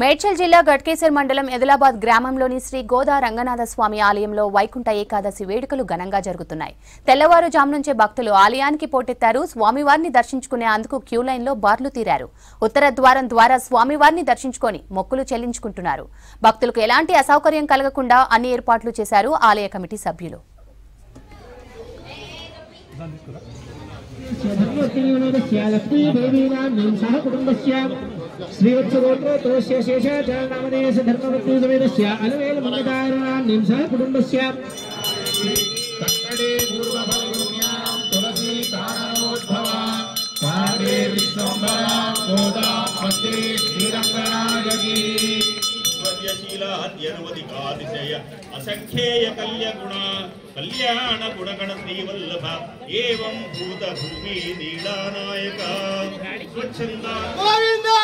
మేడ్చల్ జిల్లా గట్కేసర్ మండలం ఎదిలాబాద్ గ్రామంలోని శ్రీ గోదా రంగనాథ స్వామి ఆలయంలో వైకుంఠ ఏకాదశి వేడుకలు ఘనంగా జరుగుతున్నాయి. తెల్లవారుజాము నుంచే భక్తులు ఆలయానికి పోటెత్తారు. స్వామివారిని దర్శించుకునేందుకు క్యూ లైన్లో బార్లు తీరారు. ఉత్తర ద్వారం ద్వారా స్వామివారిని దర్శించుకొని మొక్కులు చెల్లించుకుంటున్నారు. భక్తులకు ఎలాంటి అసౌకర్యం కలగకుండా అన్ని ఏర్పాట్లు చేశారు ఆలయ కమిటీ సభ్యులు. श्रीवत्सगोत्रोत्तरस्य शेषाचार्यनामधेयस्य धर्मवृत्तिसमेतस्य अलवेल मंगतारणान्यं सह कुटुम्बस्य तक्कडे पूर्वफलगुण्यां तुलसी कारणोद्भवा पादे विश्वम्भरा गोदा मध्ये श्रीरङ्गनायकी स्वयशीला अत्यनुवदिकातिशय असंख्येय कल्यगुणा कल्याण गुणगण श्रीवल्लभ एवं भूत भूमि नीलानायक स्वच्छंदा गोविंदा